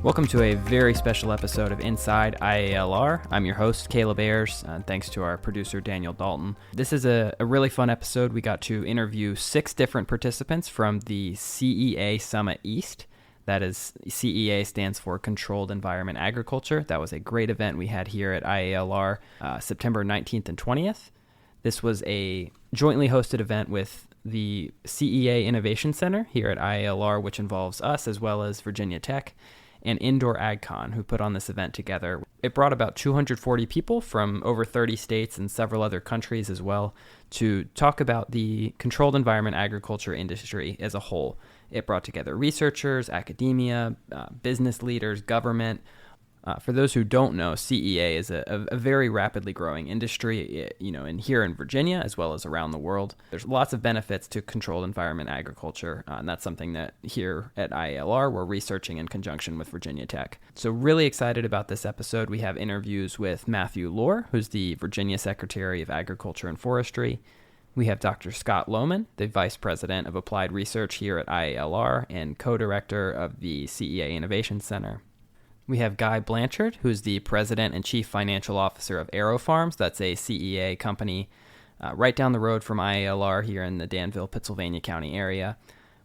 Welcome to a very special episode of Inside IALR. I'm your host, Caleb Ayers, and thanks to our producer, Daniel Dalton. This is a really fun episode. We got to interview 6 different participants from the CEA Summit East. That is, CEA stands for Controlled Environment Agriculture. That was a great event we had here at IALR September 19th and 20th. This was a jointly hosted event with the CEA Innovation Center here at IALR, which involves us as well as Virginia Tech, and Indoor AgCon, who put on this event together. It brought about 240 people from over 30 states and several other countries as well to talk about the controlled environment agriculture industry as a whole. It brought together researchers, academia, business leaders, government. For those who don't know, CEA is a very rapidly growing industry, here in Virginia as well as around the world. There's lots of benefits to controlled environment agriculture, and that's something that here at IALR we're researching in conjunction with Virginia Tech. So really excited about this episode. We have interviews with Matthew Lohr, who's the Virginia Secretary of Agriculture and Forestry. We have Dr. Scott Lowman, the Vice President of Applied Research here at IALR and co-director of the CEA Innovation Center. We have Guy Blanchard, who's the President and Chief Financial Officer of AeroFarms. That's a CEA company right down the road from IALR here in the Danville, Pittsylvania County area.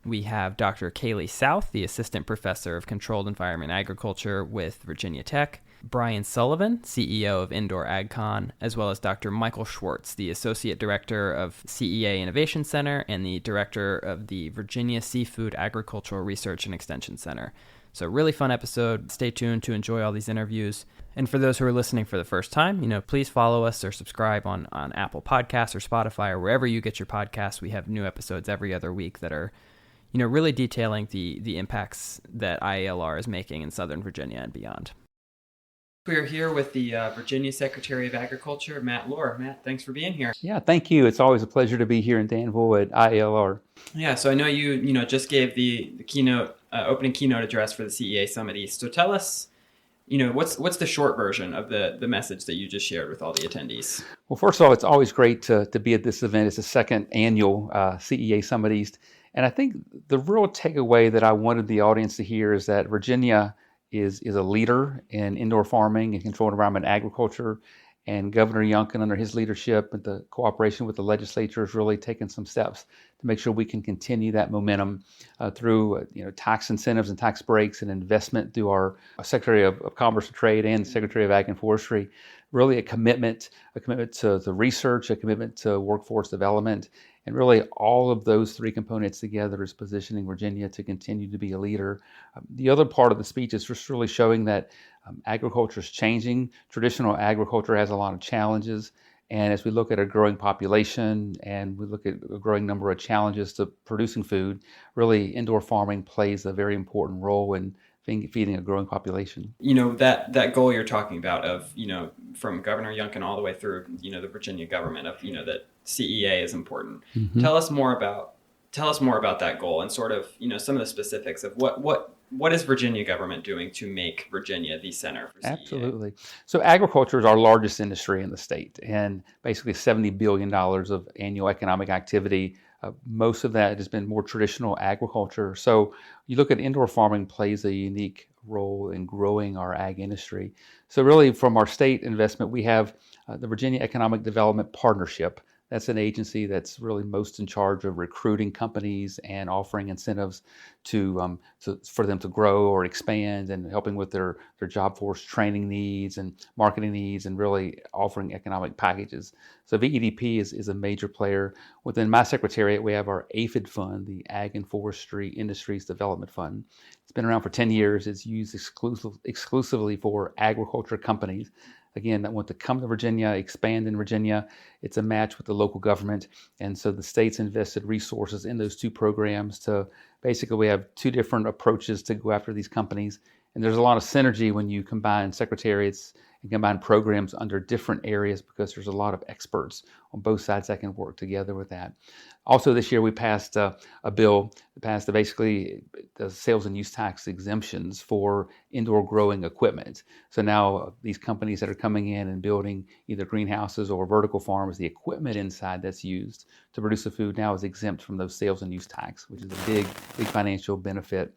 We have Dr. Kaylee South, the Assistant Professor of Controlled Environment Agriculture with Virginia Tech. Brian Sullivan, CEO of Indoor AgCon, as well as Dr. Michael Schwartz, the Associate Director of CEA Innovation Center and the Director of the Virginia Seafood Agricultural Research and Extension Center. So really fun episode. Stay tuned to enjoy all these interviews. And for those who are listening for the first time, please follow us or subscribe on Apple Podcasts or Spotify or wherever you get your podcasts. We have new episodes every other week that are, really detailing the impacts that IALR is making in Southern Virginia and beyond. We're here with the Virginia Secretary of Agriculture, Matt Lohr. Matt, thanks for being here. Yeah, thank you. It's always a pleasure to be here in Danville at IALR. Yeah, so I know you just gave the keynote, opening keynote address for the CEA Summit East. So tell us, what's the short version of the message that you just shared with all the attendees? Well, first of all, it's always great to be at this event. It's the second annual CEA Summit East. And I think the real takeaway that I wanted the audience to hear is that Virginia is a leader in indoor farming and controlled environment agriculture. And Governor Youngkin, under his leadership and the cooperation with the legislature, has really taken some steps to make sure we can continue that momentum through tax incentives and tax breaks and investment through our Secretary of Commerce and Trade and Secretary of Ag and Forestry. Really a commitment to the research, a commitment to workforce development, and really all of those 3 components together is positioning Virginia to continue to be a leader. The other part of the speech is just really showing that agriculture is changing. Traditional agriculture has a lot of challenges. And as we look at a growing population and we look at a growing number of challenges to producing food, really indoor farming plays a very important role in feeding a growing population. That goal you're talking about of, from Governor Youngkin all the way through, the Virginia government of, that CEA is important. Mm-hmm. Tell us more about that goal and sort of, some of the specifics of what is Virginia government doing to make Virginia the center for CEA? Absolutely. So agriculture is our largest industry in the state, and basically $70 billion of annual economic activity. Most of that has been more traditional agriculture. So you look at indoor farming plays a unique role in growing our ag industry. So really from our state investment, we have the Virginia Economic Development Partnership. That's an agency that's really most in charge of recruiting companies and offering incentives for them to grow or expand and helping with their job force training needs and marketing needs and really offering economic packages. So VEDP is a major player. Within my secretariat, we have our APHID fund, the Ag and Forestry Industries Development Fund. It's been around for 10 years. It's used exclusively for agriculture companies, again, that want to come to Virginia, expand in Virginia. It's a match with the local government. And so the state's invested resources in those 2 programs to basically, we have 2 different approaches to go after these companies. And there's a lot of synergy when you combine secretariats and combine programs under different areas because there's a lot of experts on both sides that can work together with that. Also this year we passed a bill passed basically the sales and use tax exemptions for indoor growing equipment. So now these companies that are coming in and building either greenhouses or vertical farms, the equipment inside that's used to produce the food now is exempt from those sales and use tax, which is a big financial benefit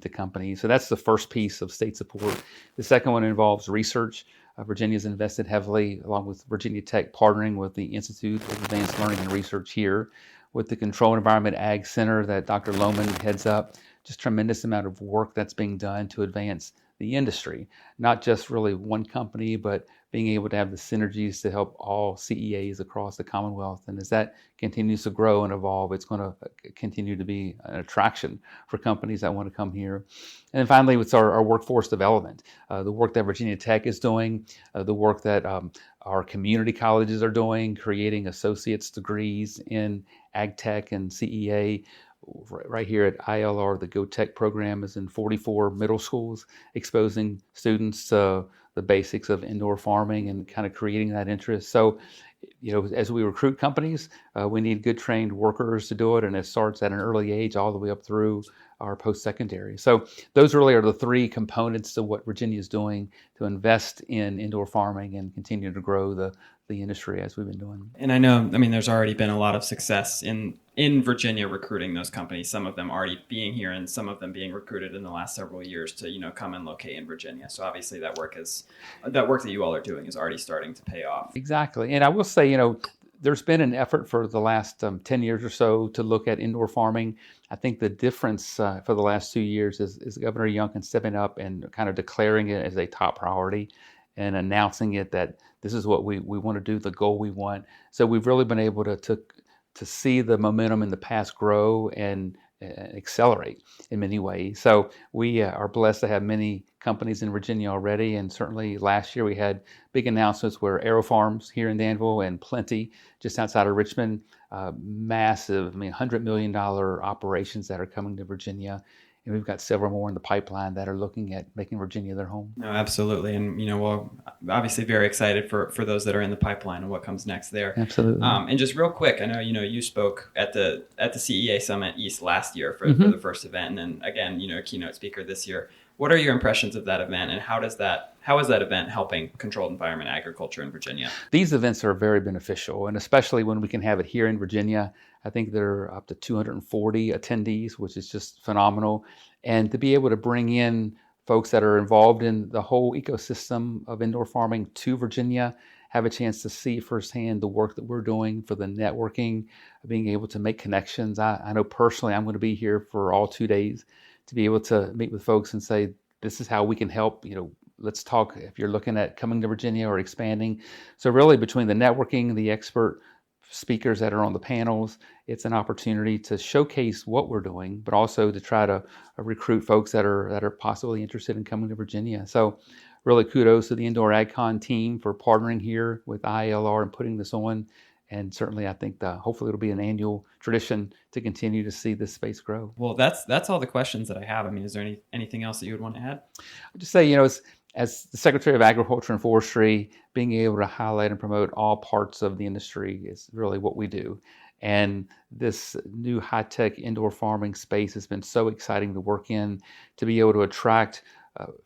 to companies. So that's the first piece of state support. The second one involves research. Virginia's invested heavily, along with Virginia Tech, partnering with the Institute of Advanced Learning and Research here, with the Control Environment Ag Center that Dr. Lowman heads up. Just tremendous amount of work that's being done to advance the industry, not just really one company, but being able to have the synergies to help all CEAs across the Commonwealth. And as that continues to grow and evolve, it's going to continue to be an attraction for companies that want to come here. And then finally, it's our workforce development, the work that Virginia Tech is doing, the work that our community colleges are doing, creating associate's degrees in Ag Tech and CEA. Right here at IALR, the Go Tech program is in 44 middle schools, exposing students to the basics of indoor farming and kind of creating that interest. So, as we recruit companies, we need good trained workers to do it, and it starts at an early age all the way up through our post-secondary. So those really are the three components to what Virginia is doing to invest in indoor farming and continue to grow the industry as we've been doing. And I know, there's already been a lot of success in Virginia recruiting those companies, some of them already being here and some of them being recruited in the last several years to, come and locate in Virginia. So obviously that work that you all are doing is already starting to pay off. Exactly. And I will say, there's been an effort for the last 10 years or so to look at indoor farming. I think the difference for the last 2 years is Governor Youngkin stepping up and kind of declaring it as a top priority and announcing it that this is what we want to do, the goal we want. So we've really been able to see the momentum in the past grow and accelerate in many ways. So we are blessed to have many companies in Virginia already, and certainly last year we had big announcements where AeroFarms here in Danville and Plenty just outside of Richmond, massive, $100 million operations that are coming to Virginia. And we've got several more in the pipeline that are looking at making Virginia their home. No, absolutely. And, we're obviously very excited for those that are in the pipeline and what comes next there. Absolutely. And just real quick, I know, you spoke at the CEA Summit East last year for the first event. And then again, a keynote speaker this year. What are your impressions of that event, and how is that event helping controlled environment agriculture in Virginia? These events are very beneficial, and especially when we can have it here in Virginia. I think there are up to 240 attendees, which is just phenomenal. And to be able to bring in folks that are involved in the whole ecosystem of indoor farming to Virginia, have a chance to see firsthand the work that we're doing for the networking, being able to make connections. I know personally I'm going to be here for all 2 days to be able to meet with folks and say, this is how we can help, let's talk if you're looking at coming to Virginia or expanding. So really between the networking, the expert speakers that are on the panels, it's an opportunity to showcase what we're doing, but also to try to recruit folks that are possibly interested in coming to Virginia. So really kudos to the Indoor AgCon team for partnering here with IALR and putting this on. And certainly, I think hopefully it'll be an annual tradition to continue to see this space grow. Well, that's all the questions that I have. Is there anything else that you would want to add? I'd just say, as the Secretary of Agriculture and Forestry, being able to highlight and promote all parts of the industry is really what we do. And this new high-tech indoor farming space has been so exciting to work in, to be able to attract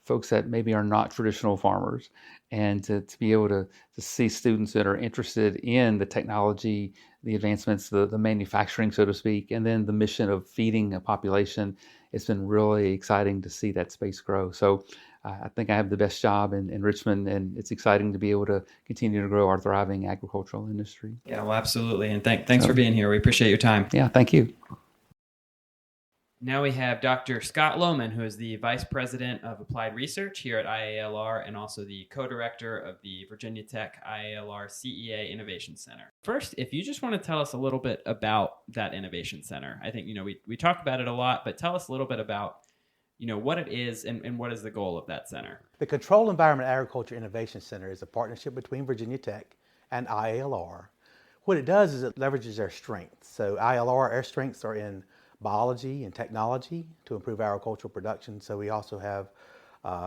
folks that maybe are not traditional farmers, and to be able to see students that are interested in the technology, the advancements, the manufacturing, so to speak, and then the mission of feeding a population. It's been really exciting to see that space grow. So I think I have the best job in Richmond, and it's exciting to be able to continue to grow our thriving agricultural industry. Yeah, well, absolutely. And thanks for being here. We appreciate your time. Yeah, thank you. Now we have Dr. Scott Lowman, who is the Vice President of Applied Research here at IALR and also the Co-Director of the Virginia Tech IALR CEA Innovation Center. First, if you just want to tell us a little bit about that Innovation Center. I think, we talk about it a lot, but tell us a little bit about, what it is and what is the goal of that center. The Controlled Environment Agriculture Innovation Center is a partnership between Virginia Tech and IALR. What it does is it leverages their strengths. So IALR, our strengths are in biology and technology to improve agricultural production. So we also have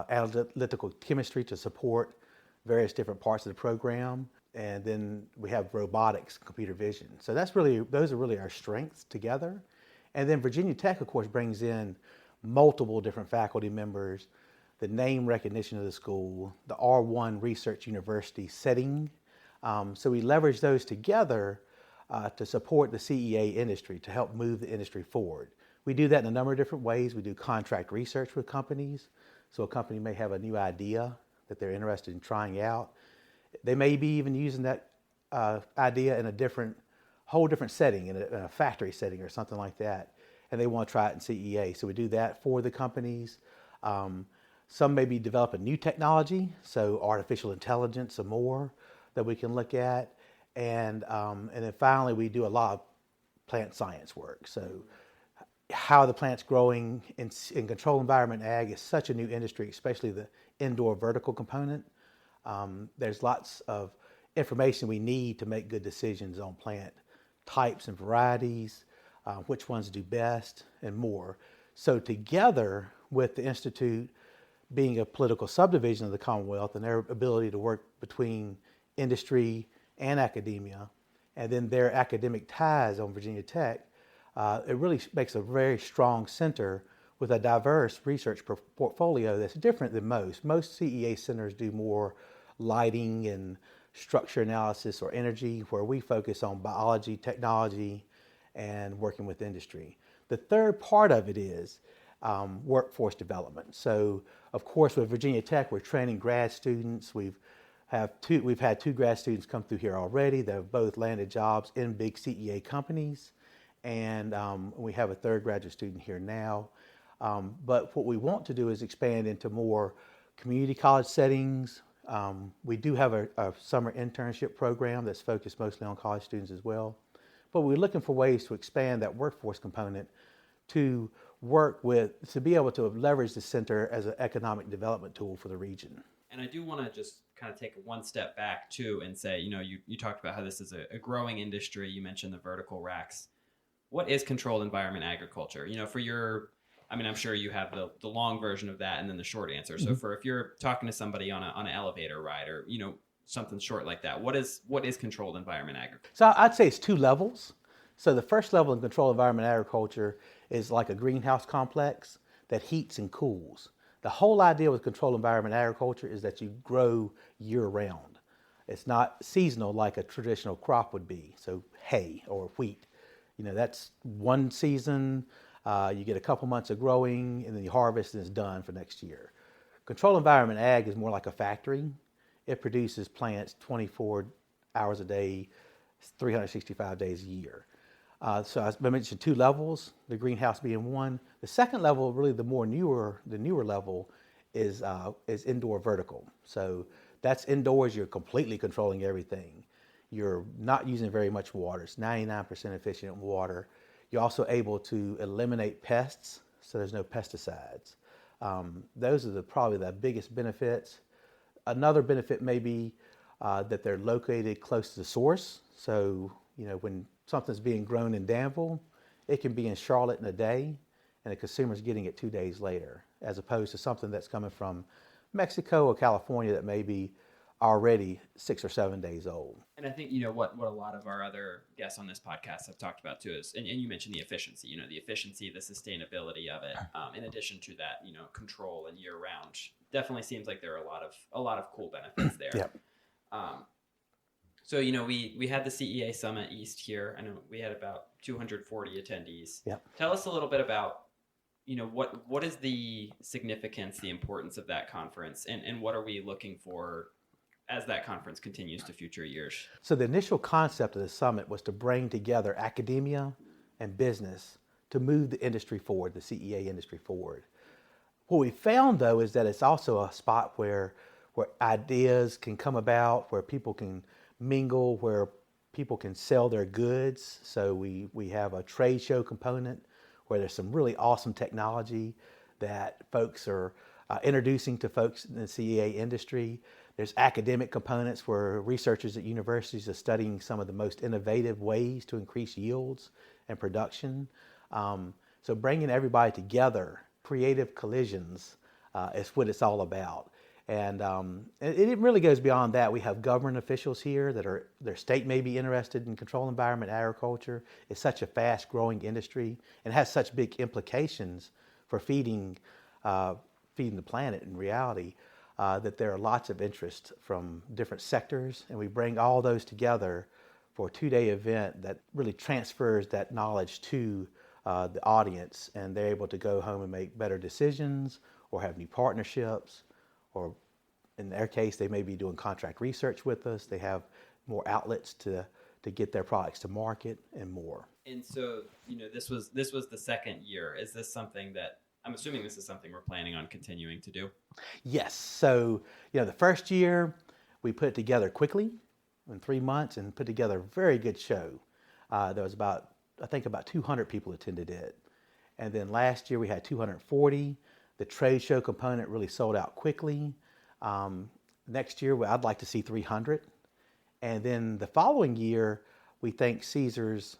analytical chemistry to support various different parts of the program. And then we have robotics, computer vision. So those are really our strengths together. And then Virginia Tech, of course, brings in multiple different faculty members, the name recognition of the school, the R1 Research University setting. So we leverage those together to support the CEA industry, to help move the industry forward. We do that in a number of different ways. We do contract research with companies. So a company may have a new idea that they're interested in trying out. They may be even using that idea in a whole different setting, in a factory setting or something like that, and they want to try it in CEA. So we do that for the companies. Some may be developing new technology, so artificial intelligence or more that we can look at. And then finally, we do a lot of plant science work. So how the plant's growing in controlled environment ag is such a new industry, especially the indoor vertical component. There's lots of information we need to make good decisions on plant types and varieties, which ones do best, and more. So together with the Institute being a political subdivision of the Commonwealth and their ability to work between industry and academia, and then their academic ties on Virginia Tech, it really makes a very strong center with a diverse research portfolio that's different than most. Most CEA centers do more lighting and structure analysis or energy, where we focus on biology, technology, and working with industry. The third part of it is workforce development. So, of course, with Virginia Tech, we're training grad students. We've had two grad students come through here already. They've both landed jobs in big CEA companies, and we have a third graduate student here now. But what we want to do is expand into more community college settings. We do have a summer internship program that's focused mostly on college students as well. But we're looking for ways to expand that workforce component to be able to leverage the center as an economic development tool for the region. And I do want to just kind of take one step back too and say, you talked about how this is a growing industry. You mentioned the vertical racks. What is controlled environment agriculture? I'm sure you have the long version of that and then the short answer. So if you're talking to somebody on an elevator ride or, something short like that, what is controlled environment agriculture? So I'd say it's two levels. So the first level in controlled environment agriculture is like a greenhouse complex that heats and cools. The whole idea with controlled environment agriculture is that you grow year round. It's not seasonal like a traditional crop would be. So hay or wheat, that's one season. You get a couple months of growing and then you harvest and it's done for next year. Controlled environment ag is more like a factory. It produces plants 24 hours a day, 365 days a year. So I mentioned two levels, the greenhouse being one. The second level, really the newer level is indoor vertical. So that's indoors, you're completely controlling everything. You're not using very much water. It's 99% efficient water. You're also able to eliminate pests, so there's no pesticides. Those are probably the biggest benefits. Another benefit may be that they're located close to the source. So, when something's being grown in Danville, it can be in Charlotte in a day, and the consumer's getting it 2 days later, as opposed to something that's coming from Mexico or California that may be already 6 or 7 days old. And I think, what a lot of our other guests on this podcast have talked about too is, and you mentioned the efficiency, the efficiency, the sustainability of it. In addition to that, control and year round, definitely seems like there are a lot of cool benefits there. Yep. So, we had the CEA Summit East here. I know we had about 240 attendees. Yep. Tell us a little bit about, what is the significance, the importance of that conference, and what are we looking for as that conference continues to future years? So the initial concept of the summit was to bring together academia and business to move the industry forward, the CEA industry forward. What we found, though, is that it's also a spot where ideas can come about, where people can mingle, where people can sell their goods. So we have a trade show component where there's some really awesome technology that folks are introducing to folks in the CEA industry. There's academic components where researchers at universities are studying some of the most innovative ways to increase yields and production. So bringing everybody together, creative collisions, is what it's all about. And it really goes beyond that. We have government officials here their state may be interested in controlled environment agriculture. It's such a fast growing industry and has such big implications for feeding the planet in reality that there are lots of interest from different sectors. And we bring all those together for a 2-day event that really transfers that knowledge to the audience, and they're able to go home and make better decisions or have new partnerships, or in their case, they may be doing contract research with us. They have more outlets to get their products to market and more. And so, this was the second year. Is this something that, I'm assuming this is something we're planning on continuing to do? Yes. So, the first year we put it together quickly in 3 months and put together a very good show. There was about 200 people attended it. And then last year we had 240. The trade show component really sold out quickly. Next year I'd like to see 300. And then the following year we think Caesars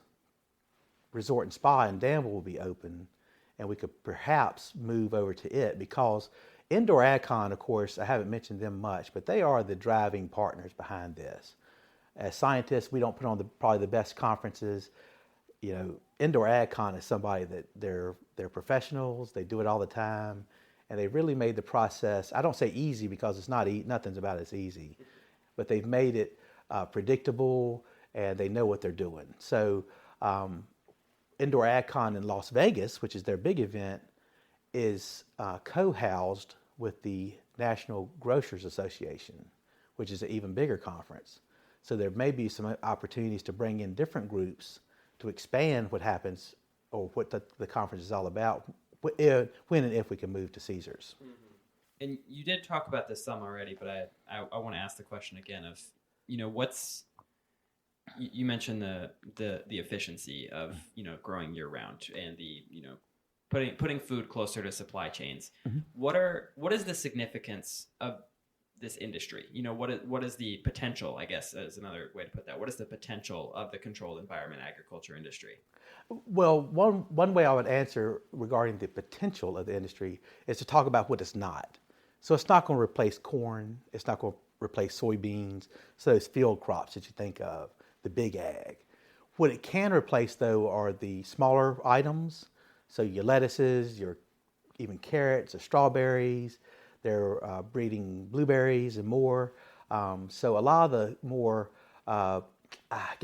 Resort and Spa in Danville will be open, and we could perhaps move over to it, because Indoor AgCon, of course, I haven't mentioned them much, but they are the driving partners behind this. As scientists, we don't put on probably the best conferences. Indoor AgCon is somebody that they're professionals. They do it all the time, and they really made the process, I don't say easy because it's not nothing's about as easy, but they've made it predictable, and they know what they're doing. So Indoor AgCon in Las Vegas, which is their big event, is co-housed with the National Grocers Association, which is an even bigger conference. So there may be some opportunities to bring in different groups to expand what happens, or what the conference is all about, when and if we can move to Caesars. Mm-hmm. And you did talk about this some already, but I want to ask the question again of, you mentioned the efficiency of, growing year round, and the, putting food closer to supply chains. Mm-hmm. What is the significance of this industry? What is the potential, I guess, is another way to put that. What is the potential of the controlled environment agriculture industry? Well, one way I would answer regarding the potential of the industry is to talk about what it's not. So it's not going to replace corn. It's not going to replace soybeans. So those field crops that you think of, the big ag. What it can replace, though, are the smaller items. So your lettuces, your even carrots or strawberries. They're breeding blueberries and more. So a lot of the more,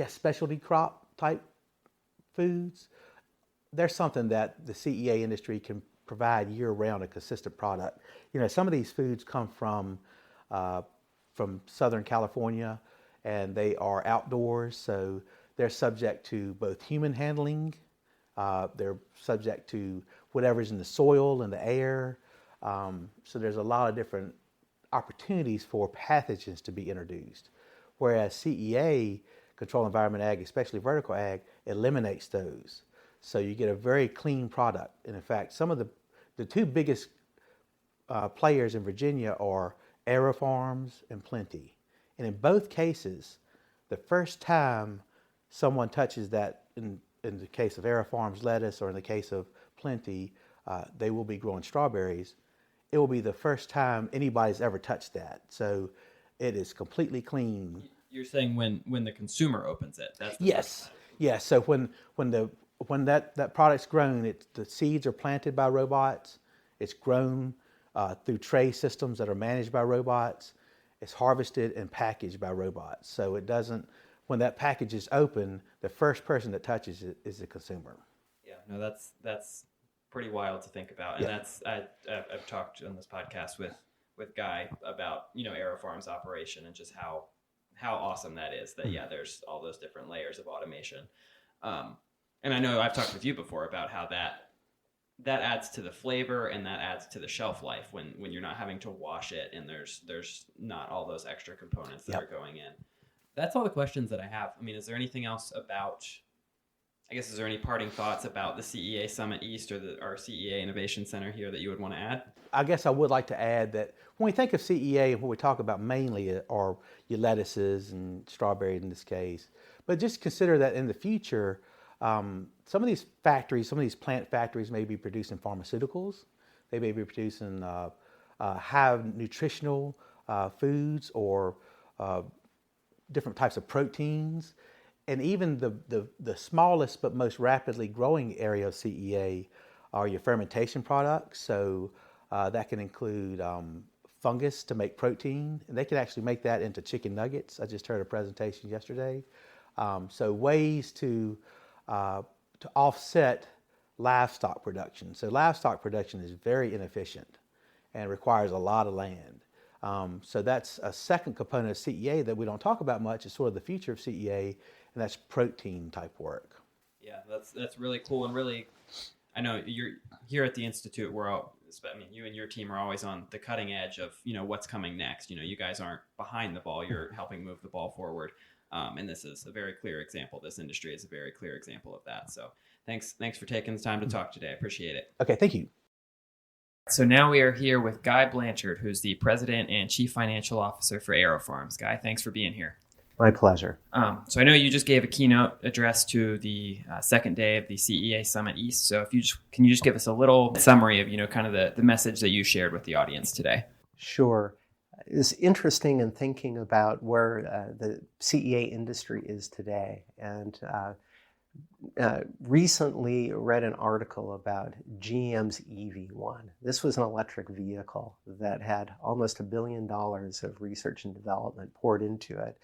specialty crop type foods, there's something that the CEA industry can provide year-round, a consistent product. Some of these foods come from Southern California, and they are outdoors, so they're subject to both human handling, they're subject to whatever's in the soil and the air. So there's a lot of different opportunities for pathogens to be introduced. Whereas CEA, Controlled Environment Ag, especially vertical ag, eliminates those. So you get a very clean product. And in fact, some of the two biggest players in Virginia are AeroFarms and Plenty. And in both cases, the first time someone touches that, in the case of AeroFarms lettuce, or in the case of Plenty, they will be growing strawberries. It will be the first time anybody's ever touched that. So it is completely clean. You're saying when the consumer opens it, that's the yes. first time. Yes. So when that product's grown, the seeds are planted by robots. It's grown through tray systems that are managed by robots. It's harvested and packaged by robots. So it doesn't, when that package is open, the first person that touches it is the consumer. Yeah, no, that's pretty wild to think about. And yeah. I've talked on this podcast with Guy about, AeroFarms operation, and just how awesome that is, that there's all those different layers of automation. And I know I've talked with you before about how that adds to the flavor, and that adds to the shelf life when you're not having to wash it, and there's not all those extra components that are going in. That's all the questions that I have. I mean, is there anything else about, is there any parting thoughts about the CEA Summit East or our CEA Innovation Center here that you would want to add? I guess I would like to add that when we think of CEA, and what we talk about mainly are your lettuces and strawberries in this case, but just consider that in the future, some of these plant factories may be producing pharmaceuticals. They may be producing have nutritional foods or different types of proteins. And even the smallest but most rapidly growing area of CEA are your fermentation products. So that can include fungus to make protein, and they can actually make that into chicken nuggets. I just heard a presentation yesterday. So ways to offset livestock production. So livestock production is very inefficient and requires a lot of land. So that's a second component of CEA that we don't talk about much. It's sort of the future of CEA, and that's protein type work. Yeah, that's really cool, and really, I know you're here at the Institute. You and your team are always on the cutting edge of what's coming next. You guys aren't behind the ball; you're helping move the ball forward. And this is a very clear example. This industry is a very clear example of that. So thanks for taking the time to talk today. I appreciate it. Okay, thank you. So now we are here with Guy Blanchard, who's the President and Chief Financial Officer for AeroFarms. Guy, thanks for being here. My pleasure. So I know you just gave a keynote address to the second day of the CEA Summit East. So can you just give us a little summary of kind of the message that you shared with the audience today? Sure. It's interesting in thinking about where the CEA industry is today. And recently read an article about GM's EV1. This was an electric vehicle that had almost $1 billion of research and development poured into it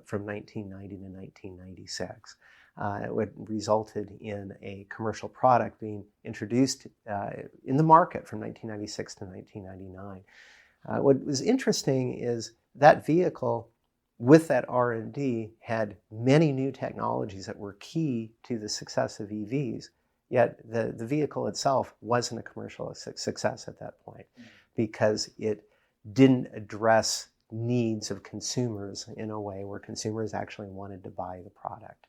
from 1990 to 1996. It resulted in a commercial product being introduced in the market from 1996 to 1999. What was interesting is that vehicle, with that R&D, had many new technologies that were key to the success of EVs, yet the vehicle itself wasn't a commercial success at that point because it didn't address needs of consumers in a way where consumers actually wanted to buy the product.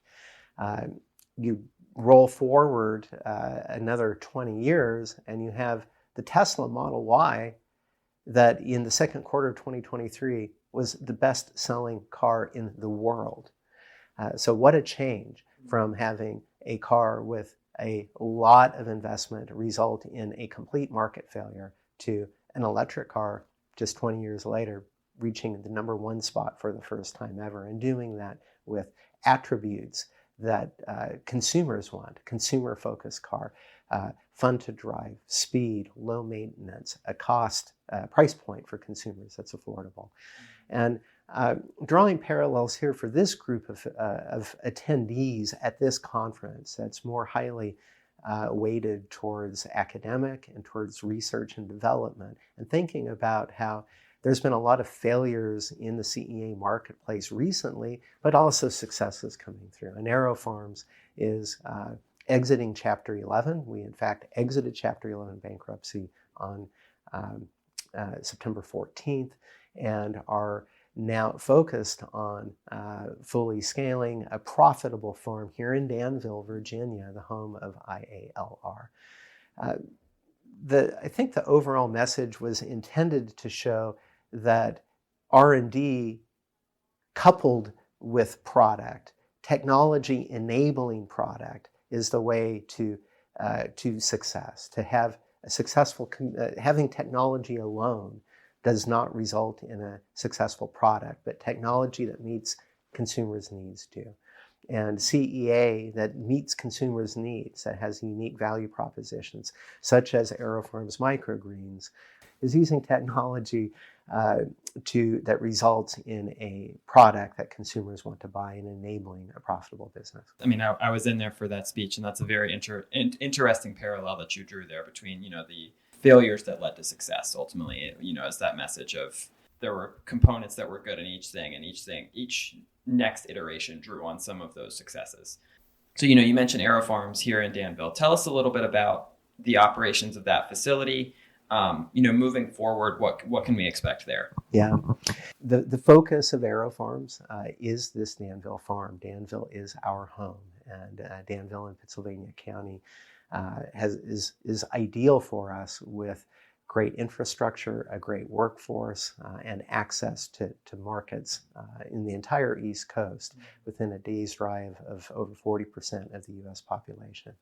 You roll forward another 20 years and you have the Tesla Model Y that in the second quarter of 2023 was the best-selling car in the world. So what a change from having a car with a lot of investment result in a complete market failure to an electric car just 20 years later reaching the number one spot for the first time ever, and doing that with attributes that consumers want. Consumer-focused car, fun to drive, speed, low maintenance, a price point for consumers that's affordable. And drawing parallels here for this group of attendees at this conference that's more highly weighted towards academic and towards research and development, and thinking about how there's been a lot of failures in the CEA marketplace recently, but also successes coming through. And AeroFarms is exiting Chapter 11. We, in fact, exited Chapter 11 bankruptcy on September 14th and are now focused on fully scaling a profitable farm here in Danville, Virginia, the home of IALR. I think the overall message was intended to show that R&D coupled with product, technology enabling product, is the way to success. To have a successful, having technology alone does not result in a successful product, but technology that meets consumers' needs do. And CEA that meets consumers' needs, that has unique value propositions, such as AeroFarms microgreens, is using technology that results in a product that consumers want to buy and enabling a profitable business. I mean, I was in there for that speech, and that's a very interesting parallel that you drew there between, the failures that led to success. Ultimately, as that message of there were components that were good in each thing, and each next iteration drew on some of those successes. So, you mentioned AeroFarms here in Danville. Tell us a little bit about the operations of that facility. Moving forward, what can we expect there? Yeah, the focus of AeroFarms is this Danville farm. Danville is our home, and Danville in Pittsylvania County is ideal for us with great infrastructure, a great workforce, and access to markets in the entire East Coast within a day's drive of over 40% of the U.S. population.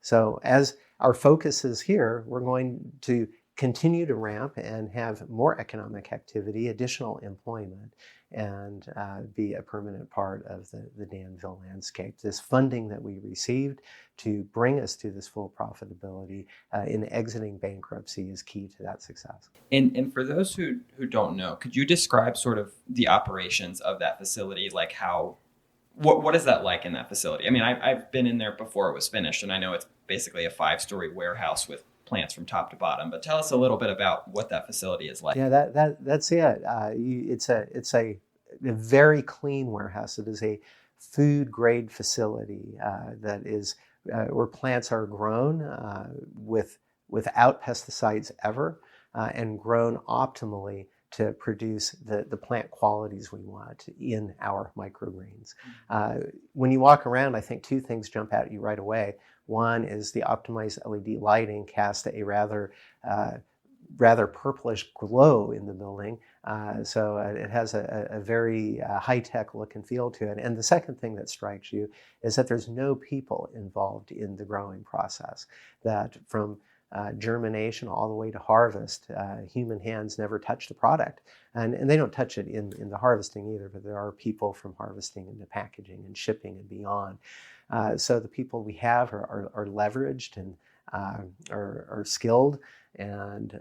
So as our focus is here, we're going to continue to ramp and have more economic activity, additional employment, and be a permanent part of the Danville landscape. This funding that we received to bring us to this full profitability in exiting bankruptcy is key to that success. And for those who don't know, could you describe sort of the operations of that facility, like what is that like in that facility? I mean, I've been in there before it was finished, and I know it's basically a 5-story warehouse with plants from top to bottom. But tell us a little bit about what that facility is like. Yeah, that's it. It's a very clean warehouse. It is a food grade facility that is where plants are grown without pesticides ever and grown optimally to produce the plant qualities we want in our microgreens. When you walk around, I think two things jump out at you right away. One is the optimized LED lighting casts a rather purplish glow in the building. So it has a very high-tech look and feel to it. And the second thing that strikes you is that there's no people involved in the growing process, that from germination all the way to harvest, human hands never touch the product. And they don't touch it in the harvesting either, but there are people from harvesting into packaging and shipping and beyond. So the people we have are leveraged and are skilled, and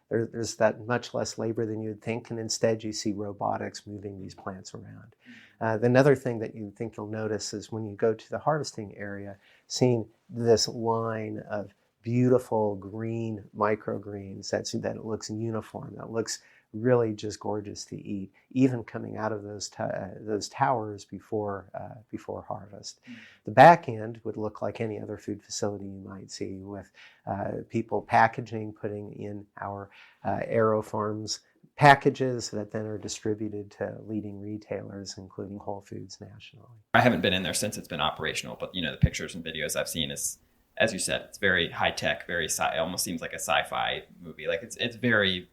there's that much less labor than you'd think, and instead you see robotics moving these plants around. Another thing that you think you'll notice is when you go to the harvesting area, seeing this line of beautiful green microgreens that looks uniform, that looks really just gorgeous to eat, even coming out of those towers before harvest. The back end would look like any other food facility you might see, with people packaging, putting in our AeroFarms packages that then are distributed to leading retailers, including Whole Foods nationally. I haven't been in there since it's been operational, but the pictures and videos I've seen is, as you said, it's very high tech, it almost seems like a sci-fi movie. Like it's very.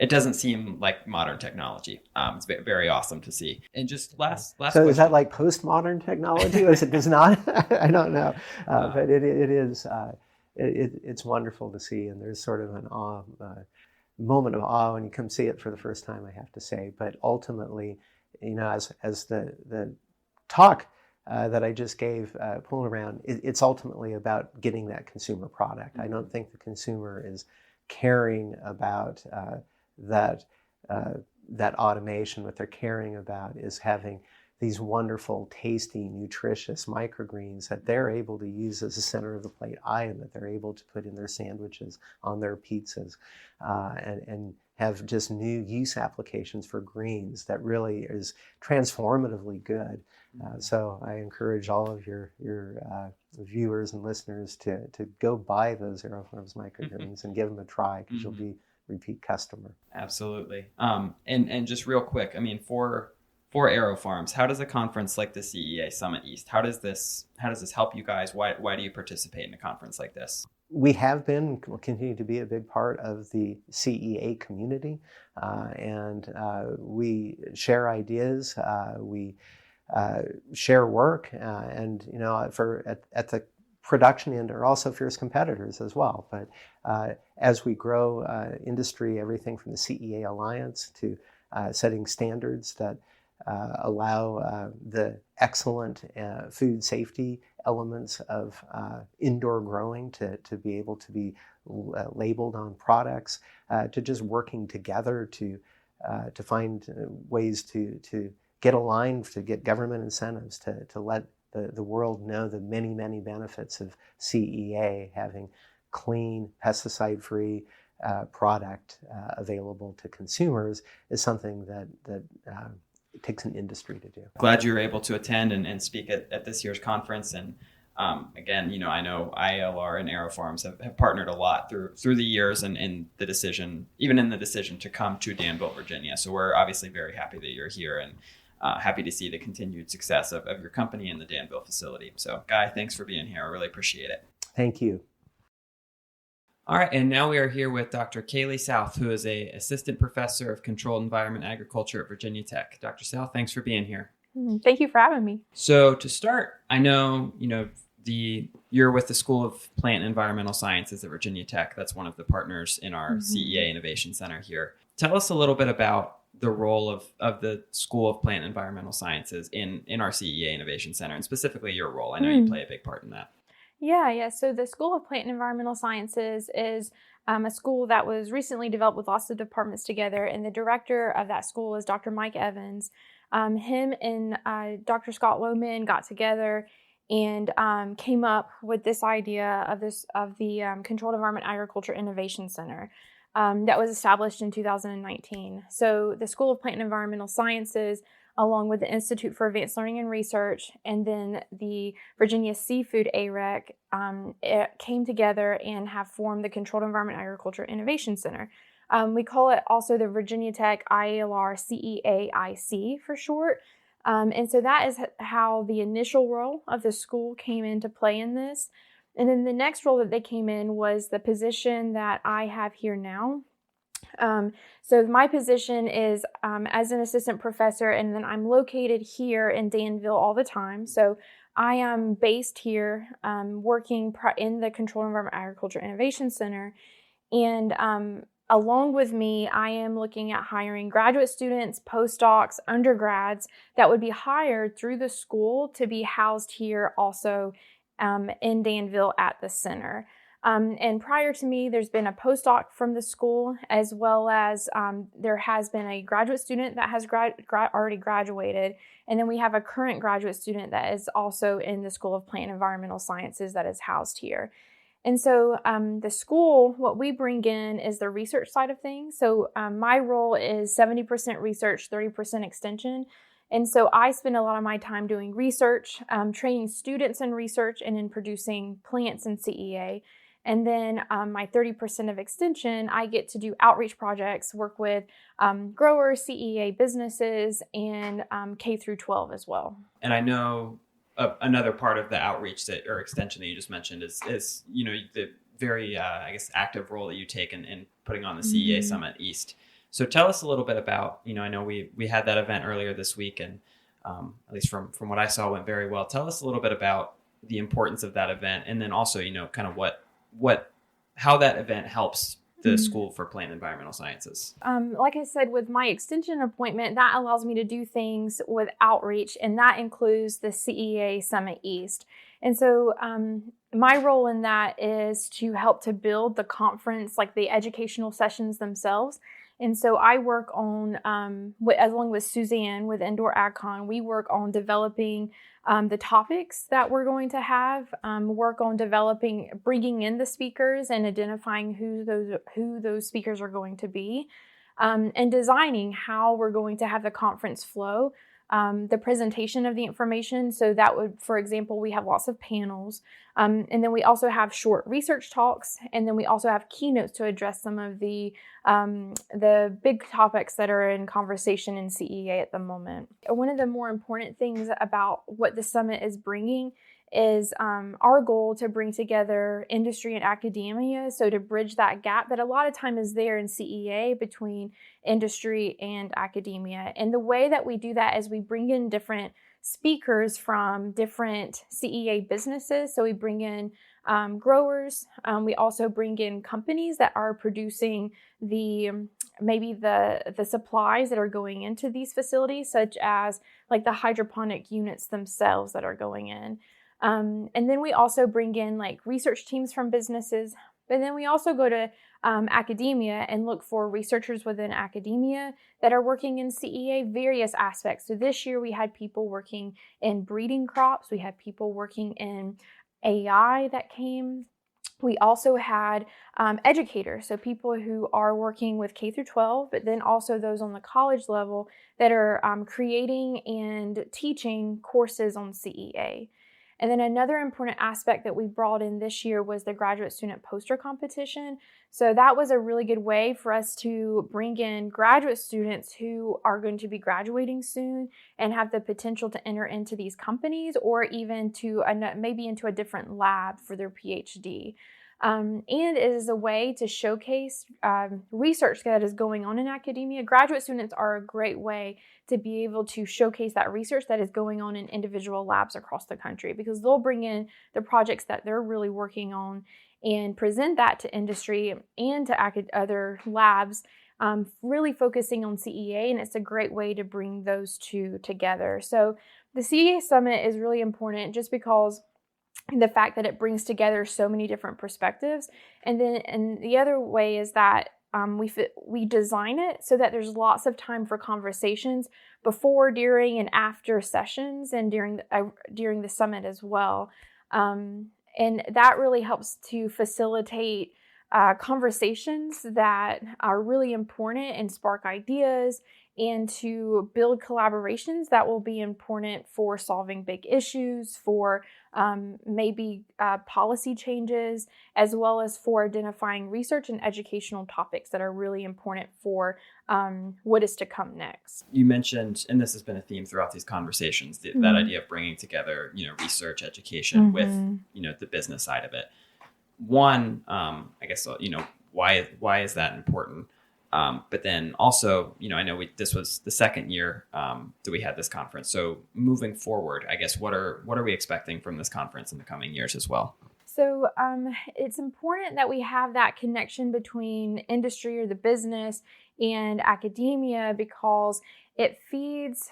It doesn't seem like modern technology. It's very awesome to see. And just last So question. Is that like postmodern technology? Or is it does not? I don't know. But it is. It's wonderful to see, and there's sort of an moment of awe when you come see it for the first time, I have to say. But ultimately, as the talk that I just gave pulled around, it's ultimately about getting that consumer product. I don't think the consumer is caring about that automation. What they're caring about is having these wonderful, tasty, nutritious microgreens that they're able to use as a center of the plate item, that they're able to put in their sandwiches, on their pizzas, and have just new use applications for greens that really is transformatively good. So I encourage all of your viewers and listeners to go buy those AeroFarms microgreens and give them a try, because you'll be repeat customer. Absolutely. And just real quick, I mean, for AeroFarms, how does a conference like the CEA Summit East, how does this help you guys? Why do you participate in a conference like this? We have been, will continue to be a big part of the CEA community, and we share ideas, we share work, and at the production end are also fierce competitors as well. But as we grow industry, everything from the CEA Alliance to setting standards that allow the excellent food safety elements of indoor growing to be able to be labeled on products, to just working together to find ways to get aligned, to get government incentives, to let the world know the many, many benefits of CEA having clean, pesticide-free product available to consumers, is something that it takes an industry to do. Glad you were able to attend and speak at this year's conference. And again, I know IALR and AeroFarms have partnered a lot through the years and the decision, even in the decision to come to Danville, Virginia. So we're obviously very happy that you're here and happy to see the continued success of your company in the Danville facility. So Guy, thanks for being here. I really appreciate it. Thank you. All right, and now we are here with Dr. Kaylee South, who is an assistant professor of controlled environment agriculture at Virginia Tech. Dr. South, thanks for being here. Thank you for having me. So to start, I know, you're with the School of Plant and Environmental Sciences at Virginia Tech. That's one of the partners in our CEA Innovation Center here. Tell us a little bit about the role of the School of Plant and Environmental Sciences in our CEA Innovation Center, and specifically your role. I know you play a big part in that. Yeah. So the School of Plant and Environmental Sciences is a school that was recently developed with lots of departments together, and the director of that school is Dr. Mike Evans. Him and Dr. Scott Lowman got together and came up with this idea of the Controlled Environment Agriculture Innovation Center that was established in 2019. So the School of Plant and Environmental Sciences, along with the Institute for Advanced Learning and Research, and then the Virginia Seafood AREC, it came together and have formed the Controlled Environment Agriculture Innovation Center. We call it also the Virginia Tech IALR CEAIC for short. And so that is how the initial role of the school came into play in this. And then the next role that they came in was the position that I have here now. So my position is as an assistant professor, and then I'm located here in Danville all the time. So I am based here working in the Controlled Environment Agriculture Innovation Center. And along with me, I am looking at hiring graduate students, postdocs, undergrads that would be hired through the school to be housed here also in Danville at the center. And prior to me, there's been a postdoc from the school, as well as there has been a graduate student that has already graduated. And then we have a current graduate student that is also in the School of Plant and Environmental Sciences that is housed here. And so the school, what we bring in is the research side of things. So my role is 70% research, 30% extension. And so I spend a lot of my time doing research, training students in research and in producing plants in CEA. And then my 30% of extension, I get to do outreach projects, work with growers, CEA businesses, and K through 12 as well. And I know another part of the outreach or extension that you just mentioned is the very active role that you take in putting on the CEA Summit East. So tell us a little bit about, I know we had that event earlier this week, and at least from what I saw went very well. Tell us a little bit about the importance of that event, and then also kind of how that event helps the School for Plant and Environmental Sciences. Like I said, with my extension appointment, that allows me to do things with outreach, and that includes the CEA Summit East. And so my role in that is to help to build the conference, like the educational sessions themselves. And so I work on, along with Suzanne with Indoor AgCon, we work on developing the topics that we're going to have, work on bringing in the speakers and identifying who those speakers are going to be, and designing how we're going to have the conference flow. The presentation of the information. So that would, for example, we have lots of panels. And then we also have short research talks. And then we also have keynotes to address some of the big topics that are in conversation in CEA at the moment. One of the more important things about what the summit is bringing is our goal to bring together industry and academia, so to bridge that gap that a lot of time is there in CEA between industry and academia. And the way that we do that is we bring in different speakers from different CEA businesses. So we bring in growers. We also bring in companies that are producing maybe the supplies that are going into these facilities, such as like the hydroponic units themselves that are going in. And then we also bring in like research teams from businesses, but then we also go to academia and look for researchers within academia that are working in CEA various aspects. So this year we had people working in breeding crops. We had people working in AI that came. We also had educators, so people who are working with K through 12, but then also those on the college level that are creating and teaching courses on CEA. And then another important aspect that we brought in this year was the graduate student poster competition. So that was a really good way for us to bring in graduate students who are going to be graduating soon and have the potential to enter into these companies or even to maybe into a different lab for their PhD. And it is a way to showcase research that is going on in academia. Graduate students are a great way to be able to showcase that research that is going on in individual labs across the country, because they'll bring in the projects that they're really working on and present that to industry and to other labs, really focusing on CEA, and it's a great way to bring those two together. So the CEA Summit is really important just because the fact that it brings together so many different perspectives. And the other way is that we design it so that there's lots of time for conversations before, during, and after sessions, and during the summit as well. And that really helps to facilitate conversations that are really important and spark ideas, and to build collaborations that will be important for solving big issues, for maybe policy changes, as well as for identifying research and educational topics that are really important for what is to come next. You mentioned, and this has been a theme throughout these conversations, that idea of bringing together, research, education with, the business side of it. One, I guess, why is that important? But then also, I know this was the second year that we had this conference. So moving forward, I guess, what are we expecting from this conference in the coming years as well? So it's important that we have that connection between industry or the business and academia, because it feeds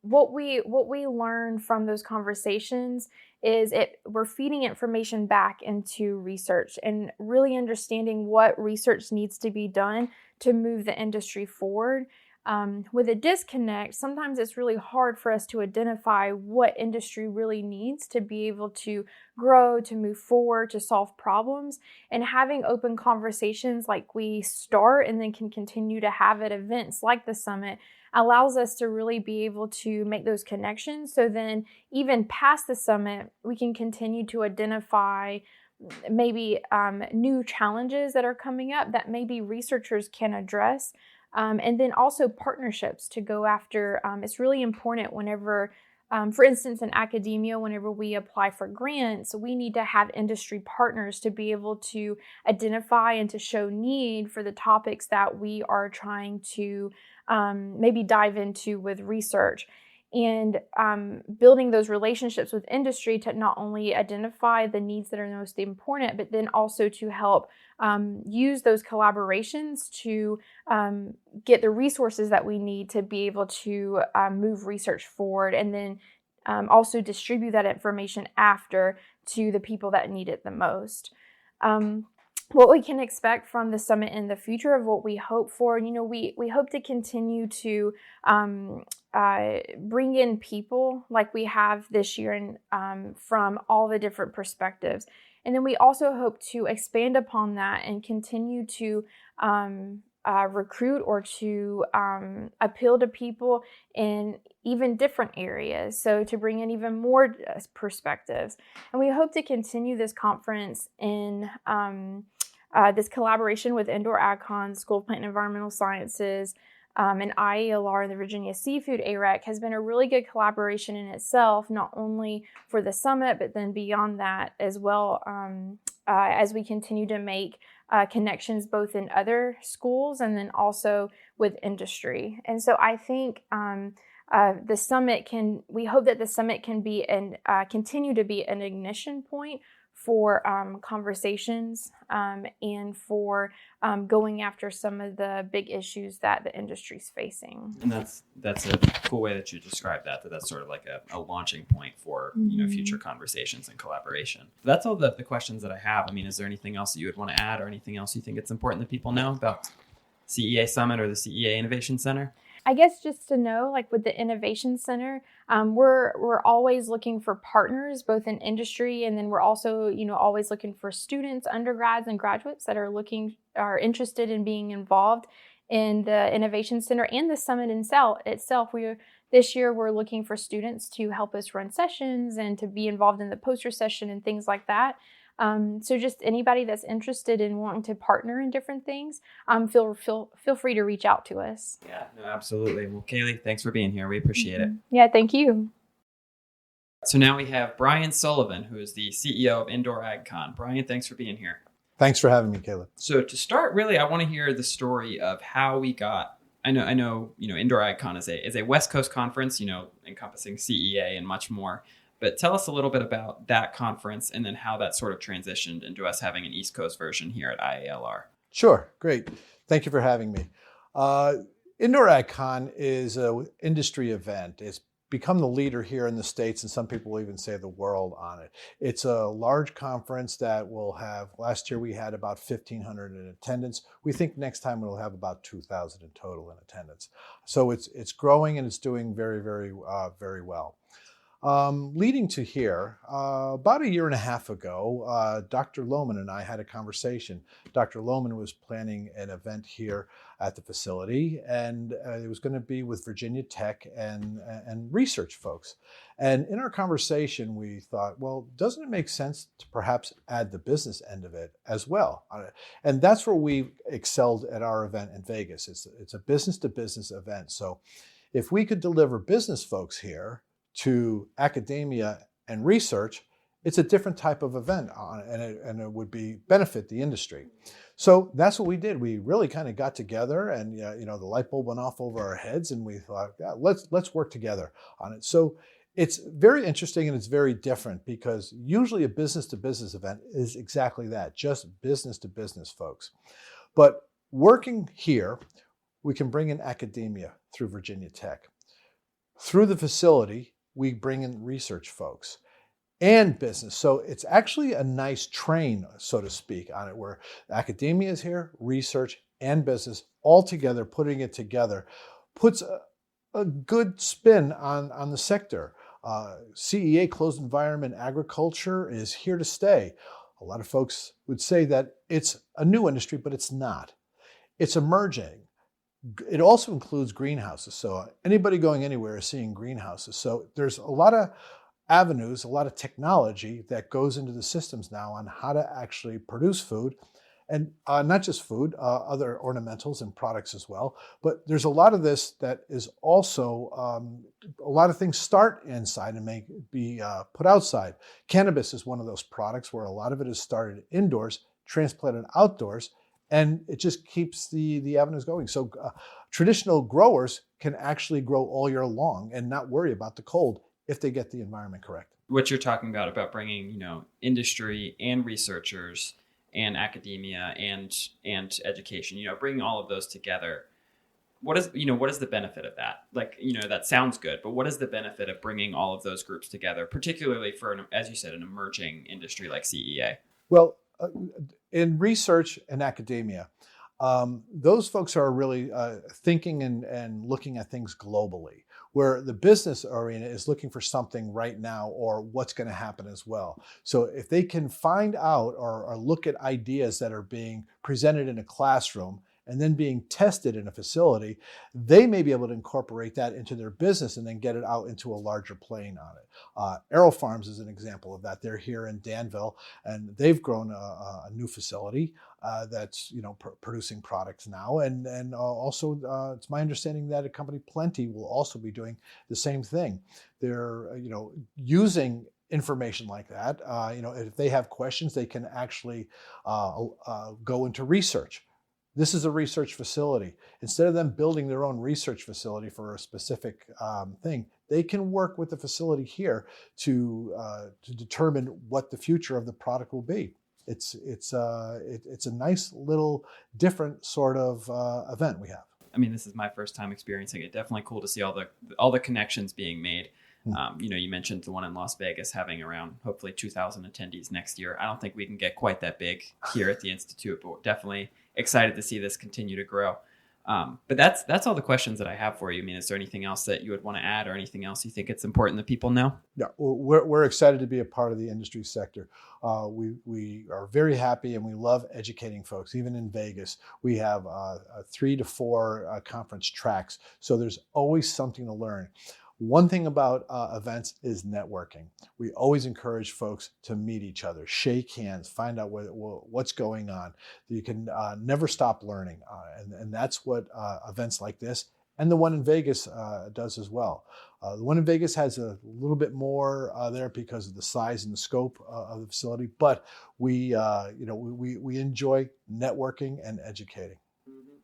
what we learn from those conversations is we're feeding information back into research and really understanding what research needs to be done to move the industry forward. With a disconnect, sometimes it's really hard for us to identify what industry really needs to be able to grow, to move forward, to solve problems. And having open conversations like we start and then can continue to have at events like the summit allows us to really be able to make those connections. So then even past the summit, we can continue to identify maybe new challenges that are coming up that maybe researchers can address. And then also partnerships to go after. It's really important whenever, for instance, in academia, whenever we apply for grants, we need to have industry partners to be able to identify and to show need for the topics that we are trying to maybe dive into with research. And building those relationships with industry to not only identify the needs that are most important, but then also to help use those collaborations to get the resources that we need to be able to move research forward, and then also distribute that information after to the people that need it the most. What we can expect from the summit in the future, of what we hope for, we hope to continue to bring in people like we have this year, and from all the different perspectives. And then we also hope to expand upon that and continue to recruit or to appeal to people in even different areas. So to bring in even more perspectives. And we hope to continue this conference in this collaboration with Indoor AgCon, School of Plant and Environmental Sciences, and IALR and the Virginia Seafood AREC has been a really good collaboration in itself, not only for the summit, but then beyond that as well, as we continue to make connections both in other schools and then also with industry. And so I think the summit we hope that the summit can be and continue to be an ignition point for conversations and for going after some of the big issues that the industry's facing. And that's a cool way that you describe that's sort of like a launching point for future conversations and collaboration. That's all the questions that I have. I mean, is there anything else that you would want to add, or anything else you think it's important that people know about CEA Summit or the CEA Innovation Center? I guess just to know, like with the Innovation Center, we're always looking for partners, both in industry, and then we're also, always looking for students, undergrads, and graduates that are interested in being involved in the Innovation Center and the summit itself. This year we're looking for students to help us run sessions and to be involved in the poster session and things like that. So just anybody that's interested in wanting to partner in different things, feel free to reach out to us. Yeah, no, absolutely. Well, Kaylee, thanks for being here. We appreciate it. Yeah, thank you. So now we have Brian Sullivan, who is the CEO of Indoor AgCon. Brian, thanks for being here. Thanks for having me, Kayla. So to start, really, I want to hear the story of how we got. I know, Indoor AgCon is a West Coast conference, encompassing CEA and much more. But tell us a little bit about that conference and then how that sort of transitioned into us having an East Coast version here at IALR. Sure, great. Thank you for having me. Indoor AgCon is an industry event. It's become the leader here in the States, and some people even say the world on it. It's a large conference that will have, last year we had about 1,500 in attendance. We think next time we'll have about 2,000 in total in attendance. So it's growing and it's doing very, very, very well. Leading to here, about a year and a half ago, Dr. Lowman and I had a conversation. Dr. Lowman was planning an event here at the facility, and it was going to be with Virginia Tech and research folks. And in our conversation, we thought, well, doesn't it make sense to perhaps add the business end of it as well? And that's where we excelled at our event in Vegas. It's a business-to-business event. So if we could deliver business folks here to academia and research, it's a different type of event and it would benefit the industry. So that's what we did. We really kind of got together and the light bulb went off over our heads and we thought, yeah, let's work together on it. So it's very interesting and it's very different because usually a business to business event is exactly that, just business to business folks. But working here, we can bring in academia through Virginia Tech. Through the facility, we bring in research folks and business. So it's actually a nice train, so to speak, on it where academia is here, research and business all together, putting it together, puts a good spin on the sector. CEA, closed environment agriculture, is here to stay. A lot of folks would say that it's a new industry, but it's not. It's emerging. It also includes greenhouses. So anybody going anywhere is seeing greenhouses. So there's a lot of avenues, a lot of technology that goes into the systems now on how to actually produce food. And not just food, other ornamentals and products as well. But there's a lot of this that is also, a lot of things start inside and may be put outside. Cannabis is one of those products where a lot of it is started indoors, transplanted outdoors, and it just keeps the avenues going. So traditional growers can actually grow all year long and not worry about the cold if they get the environment correct. What you're talking about bringing, industry and researchers and academia and education, bringing all of those together. What is the benefit of that? That sounds good, but what is the benefit of bringing all of those groups together, particularly for, as you said, an emerging industry like CEA? Well, in research and academia, those folks are really thinking and looking at things globally, where the business arena is looking for something right now or what's going to happen as well. So if they can find out or look at ideas that are being presented in a classroom and then being tested in a facility, they may be able to incorporate that into their business and then get it out into a larger plane on it. AeroFarms is an example of that. They're here in Danville, and they've grown a new facility that's producing products now. And also, it's my understanding that a company, Plenty, will also be doing the same thing. They're using information like that. If they have questions, they can actually go into research. This is a research facility. Instead of them building their own research facility for a specific thing, they can work with the facility here to determine what the future of the product will be. It's a nice little different sort of event we have. I mean, this is my first time experiencing it. Definitely cool to see all the connections being made. You mentioned the one in Las Vegas having around hopefully 2,000 attendees next year. I don't think we can get quite that big here at the Institute, but definitely excited to see this continue to grow. But that's all the questions that I have for you. I mean, is there anything else that you would want to add or anything else you think it's important that people know? Yeah, we're excited to be a part of the industry sector. We are very happy and we love educating folks. Even in Vegas, we have 3 to 4 conference tracks. So there's always something to learn. One thing about events is networking. We always encourage folks to meet each other, shake hands, find out what's going on. You can never stop learning. And that's what events like this And the one in Vegas does as well. The one in Vegas has a little bit more there because of the size and the scope of the facility, but we enjoy networking and educating.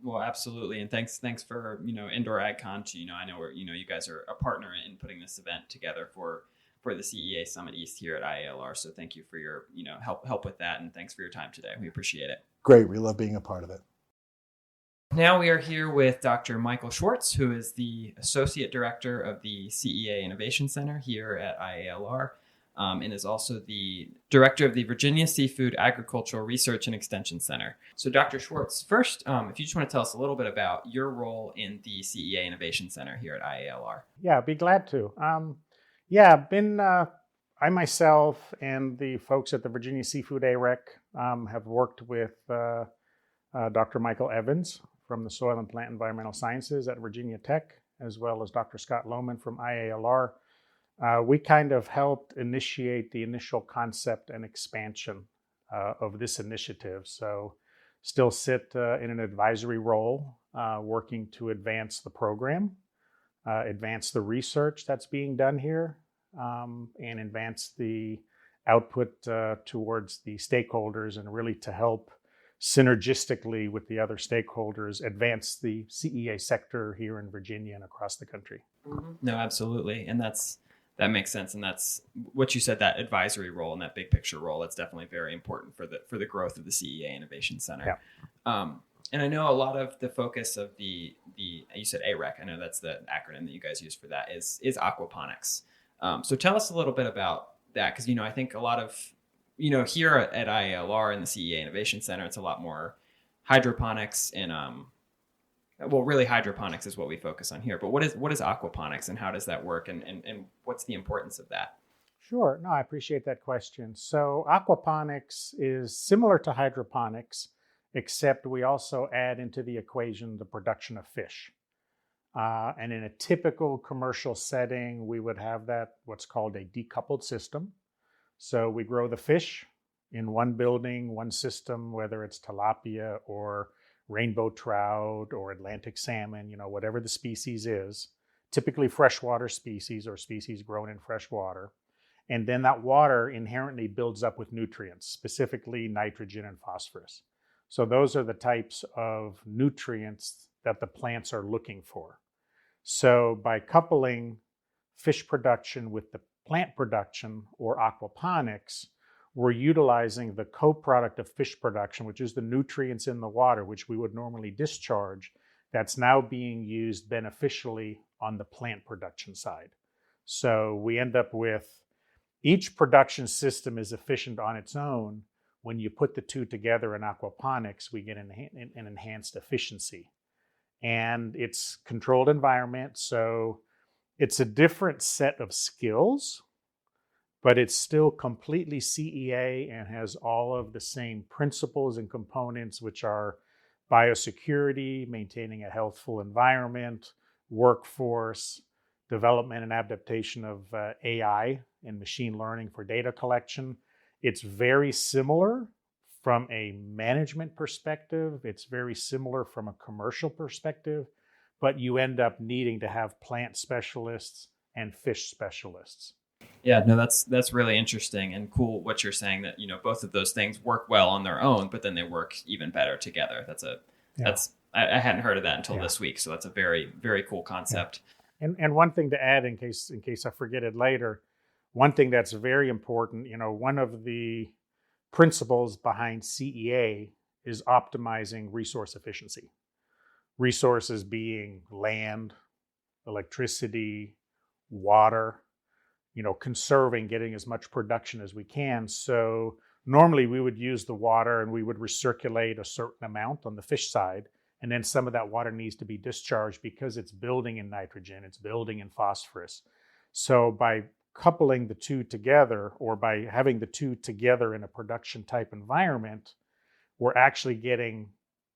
Well, absolutely, and thanks for Indoor AgCon. I know you guys are a partner in putting this event together for the CEA Summit East here at IALR. So thank you for your help with that, and thanks for your time today. We appreciate it. Great, we love being a part of it. Now we are here with Dr. Michael Schwartz, who is the Associate Director of the CEA Innovation Center here at IALR, and is also the Director of the Virginia Seafood Agricultural Research and Extension Center. So Dr. Schwartz, first, if you just want to tell us a little bit about your role in the CEA Innovation Center here at IALR. Yeah, I'd be glad to. I myself and the folks at the Virginia Seafood AREC have worked with Dr. Michael Evans from the Soil and Plant Environmental Sciences at Virginia Tech, as well as Dr. Scott Lowman from IALR. We kind of helped initiate the initial concept and expansion of this initiative. So still sit in an advisory role, working to advance the program, advance the research that's being done here, and advance the output towards the stakeholders, and really to help synergistically with the other stakeholders advance the CEA sector here in Virginia and across the country. No, absolutely. And that makes sense. And that's what you said, that advisory role and that big picture role. That's definitely very important for the growth of the CEA Innovation Center. Yeah. And I know a lot of the focus of the you said AREC, I know that's the acronym that you guys use for that, is aquaponics. So tell us a little bit about that, because, I think a lot of, here at IALR and the CEA Innovation Center, it's a lot more hydroponics and, really hydroponics is what we focus on here. But what is aquaponics, and how does that work, and what's the importance of that? Sure. No, I appreciate that question. So aquaponics is similar to hydroponics, except we also add into the equation the production of fish. And in a typical commercial setting, we would have what's called a decoupled system. So we grow the fish in one building, one system, whether it's tilapia or rainbow trout or Atlantic salmon, whatever the species is, typically freshwater species or species grown in fresh water. And then that water inherently builds up with nutrients, specifically nitrogen and phosphorus. So those are the types of nutrients that the plants are looking for. So by coupling fish production with the plant production, or aquaponics, we're utilizing the co-product of fish production, which is the nutrients in the water, which we would normally discharge, that's now being used beneficially on the plant production side. So we end up with each production system is efficient on its own. When you put the two together in aquaponics, we get an enhanced efficiency. And it's controlled environment, so it's a different set of skills, but it's still completely CEA and has all of the same principles and components, which are biosecurity, maintaining a healthful environment, workforce, development and adaptation of AI and machine learning for data collection. It's very similar from a management perspective. It's very similar from a commercial perspective, but you end up needing to have plant specialists and fish specialists. Yeah, no, that's really interesting and cool what you're saying, that, both of those things work well on their own, but then they work even better together. I hadn't heard of that until this week. So that's a very, very cool concept. Yeah. And one thing to add in case I forget it later, one thing that's very important, one of the principles behind CEA is optimizing resource efficiency. Resources being land, electricity, water, conserving, getting as much production as we can. So normally we would use the water and we would recirculate a certain amount on the fish side. And then some of that water needs to be discharged because it's building in nitrogen, it's building in phosphorus. So by coupling the two together, or by having the two together in a production type environment, we're actually getting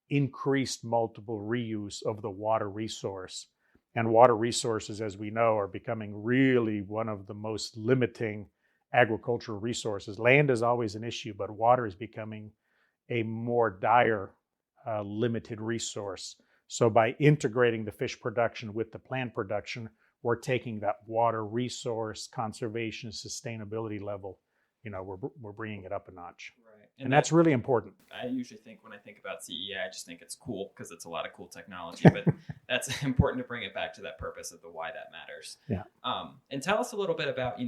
increased multiple reuse of the water resource. And water resources, as we know, are becoming really one of the most limiting agricultural resources. Land is always an issue, but water is becoming a more dire limited resource. So by integrating the fish production with the plant production, we're taking that water resource conservation sustainability level, we're bringing it up a notch. Right. And that's really important. I usually think when I think about CEA, I just think it's cool because it's a lot of cool technology, but that's important to bring it back to that purpose of the why that matters. Yeah. And tell us a little bit about,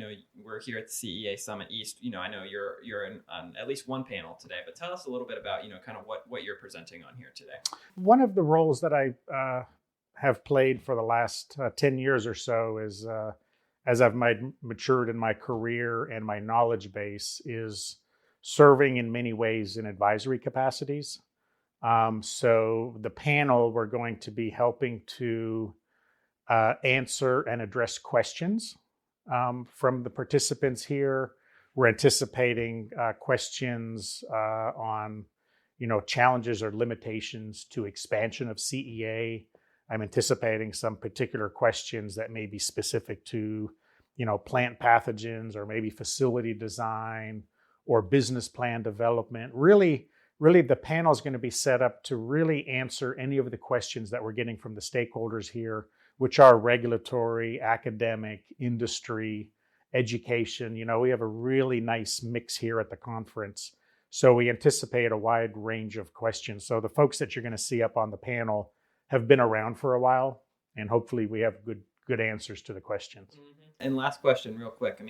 we're here at the CEA Summit East. I know you're on at least one panel today, but tell us a little bit about, kind of what you're presenting on here today. One of the roles that I have played for the last 10 years or so is, as I've matured in my career and my knowledge base, is serving in many ways in advisory capacities. So the panel, we're going to be helping to answer and address questions from the participants here. We're anticipating questions on, challenges or limitations to expansion of CEA. I'm anticipating some particular questions that may be specific to, plant pathogens or maybe facility design or business plan development. Really, the panel is going to be set up to really answer any of the questions that we're getting from the stakeholders here, which are regulatory, academic, industry, education. We have a really nice mix here at the conference. So we anticipate a wide range of questions. So the folks that you're going to see up on the panel have been around for a while, and hopefully we have good answers to the questions. Mm-hmm. And last question, real quick.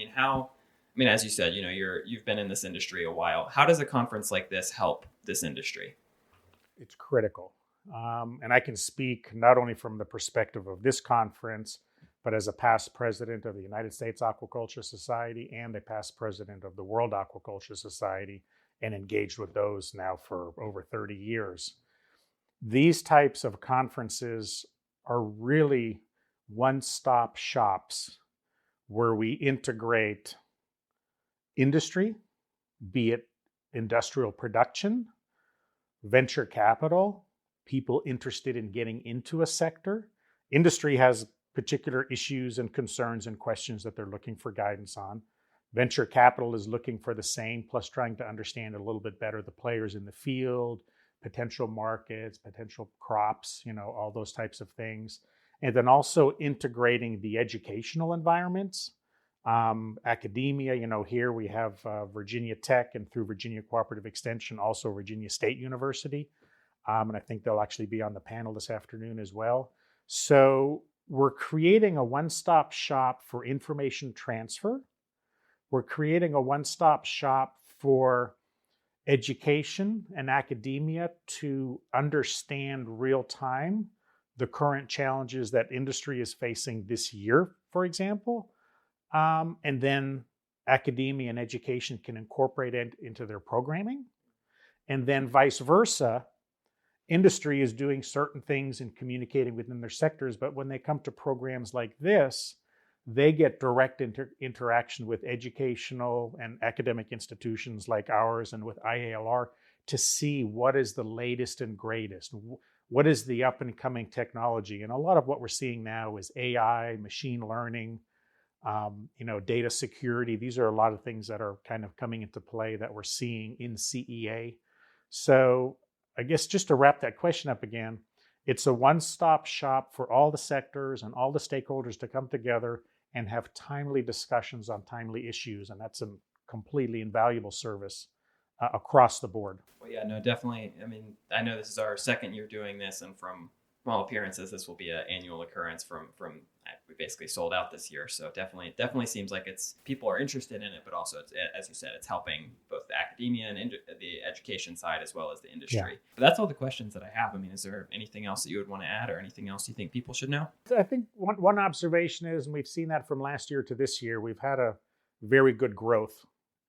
As you said, you've been in this industry a while. How does a conference like this help this industry? It's critical. And I can speak not only from the perspective of this conference, but as a past president of the United States Aquaculture Society and a past president of the World Aquaculture Society, and engaged with those now for over 30 years. These types of conferences are really one-stop shops where we integrate industry, be it industrial production, venture capital, people interested in getting into a sector. Industry has particular issues and concerns and questions that they're looking for guidance on. Venture capital is looking for the same, plus trying to understand a little bit better the players in the field, potential markets, potential crops, all those types of things. And then also integrating the educational environments, academia, here we have Virginia Tech, and through Virginia Cooperative Extension, also Virginia State University. And I think they'll actually be on the panel this afternoon as well. So we're creating a one-stop shop for information transfer. We're creating a one-stop shop for education and academia to understand real time the current challenges that industry is facing this year, for example. And then academia and education can incorporate it into their programming. And then vice versa, industry is doing certain things and communicating within their sectors, but when they come to programs like this, they get direct interaction with educational and academic institutions like ours and with IALR to see what is the latest and greatest. What is the up and coming technology? And a lot of what we're seeing now is AI, machine learning, data security. These are a lot of things that are kind of coming into play that we're seeing in CEA. So I guess just to wrap that question up again, it's a one-stop shop for all the sectors and all the stakeholders to come together and have timely discussions on timely issues. And that's a completely invaluable service across the board. Well, yeah, no, definitely. I know this is our second year doing this, and from all appearances, this will be an annual occurrence from we basically sold out this year. So definitely seems like people are interested in it, but also it's, as you said, it's helping both the academia and the education side as well as the industry. Yeah. But that's all the questions that I have. Is there anything else that you would want to add or anything else you think people should know? I think one observation is, and we've seen that from last year to this year, we've had a very good growth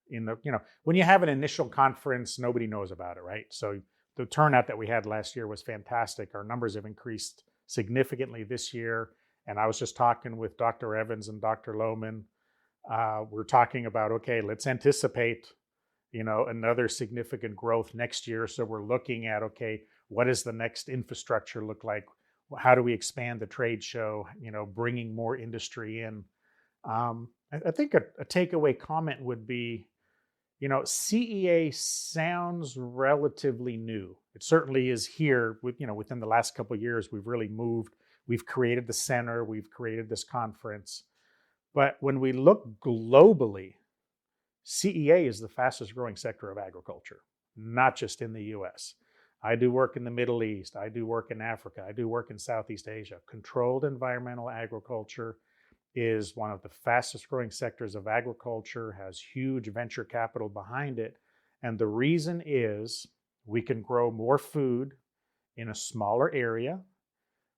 in the, when you have an initial conference, nobody knows about it, right? So the turnout that we had last year was fantastic. Our numbers have increased significantly this year. And I was just talking with Dr. Evans and Dr. Lowman. We're talking about, okay, let's anticipate, another significant growth next year. So we're looking at, okay, what does the next infrastructure look like? How do we expand the trade show, bringing more industry in? I think a takeaway comment would be, CEA sounds relatively new. It certainly is here. Within the last couple of years, we've really moved. We've created the center. We've created this conference. But when we look globally, CEA is the fastest growing sector of agriculture, not just in the US. I do work in the Middle East. I do work in Africa. I do work in Southeast Asia. Controlled environmental agriculture is one of the fastest growing sectors of agriculture, has huge venture capital behind it. And the reason is we can grow more food in a smaller area.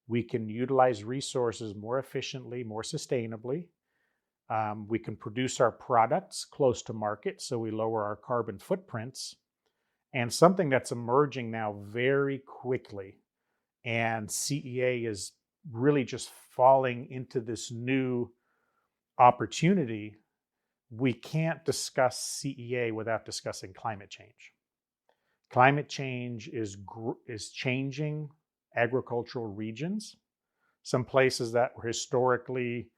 We can utilize resources more efficiently, more sustainably. We can produce our products close to market, so we lower our carbon footprints. And something that's emerging now very quickly, and CEA is really just falling into this new opportunity. We can't discuss CEA without discussing climate change. Climate change is changing agricultural regions. Some places that were historically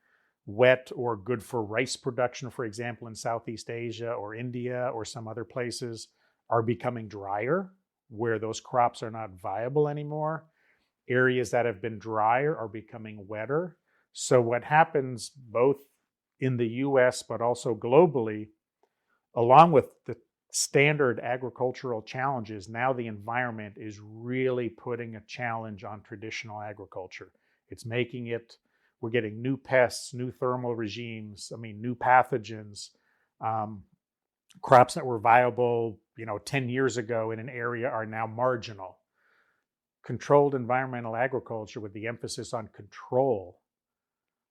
wet or good for rice production, for example, in Southeast Asia or India or some other places, are becoming drier, where those crops are not viable anymore. Areas that have been drier are becoming wetter. So what happens both in the US but also globally, along with the standard agricultural challenges, now the environment is really putting a challenge on traditional agriculture. It's making it, we're getting new pests, new thermal regimes, new pathogens. Crops that were viable, 10 years ago in an area are now marginal. Controlled environmental agriculture, with the emphasis on control,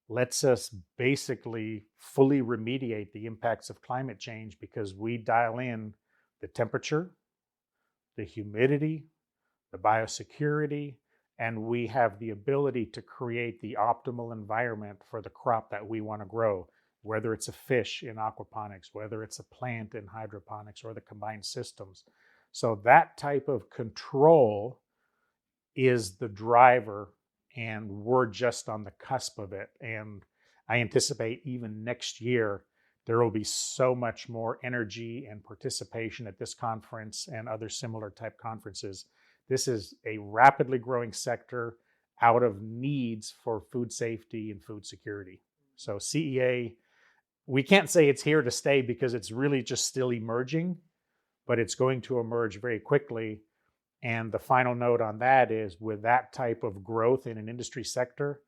lets us basically fully remediate the impacts of climate change, because we dial in the temperature, the humidity, the biosecurity, and we have the ability to create the optimal environment for the crop that we want to grow, whether it's a fish in aquaponics, whether it's a plant in hydroponics, or the combined systems. So that type of control is the driver, and we're just on the cusp of it. And I anticipate even next year, there will be so much more energy and participation at this conference and other similar type conferences. This is a rapidly growing sector out of needs for food safety and food security. So CEA, we can't say it's here to stay, because it's really just still emerging, but it's going to emerge very quickly. And the final note on that is, with that type of growth in an industry sector,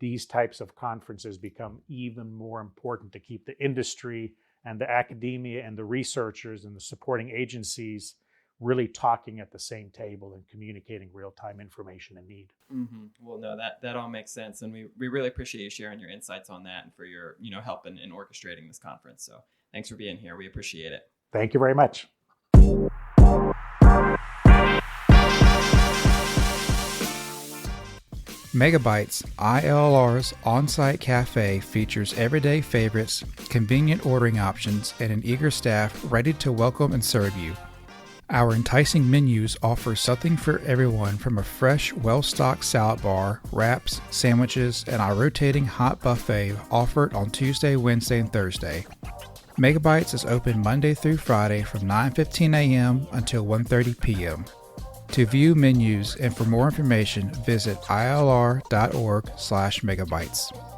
these types of conferences become even more important to keep the industry and the academia and the researchers and the supporting agencies really talking at the same table and communicating real-time information and need. Mm-hmm. Well, no, that all makes sense. And we really appreciate you sharing your insights on that and for your, help in orchestrating this conference. So thanks for being here. We appreciate it. Thank you very much. Megabytes, IALR's on-site cafe, features everyday favorites, convenient ordering options, and an eager staff ready to welcome and serve you. Our enticing menus offer something for everyone, from a fresh, well-stocked salad bar, wraps, sandwiches, and our rotating hot buffet offered on Tuesday, Wednesday, and Thursday. Megabytes is open Monday through Friday from 9:15 a.m. until 1:30 p.m. To view menus and for more information, visit IALR.org/megabytes.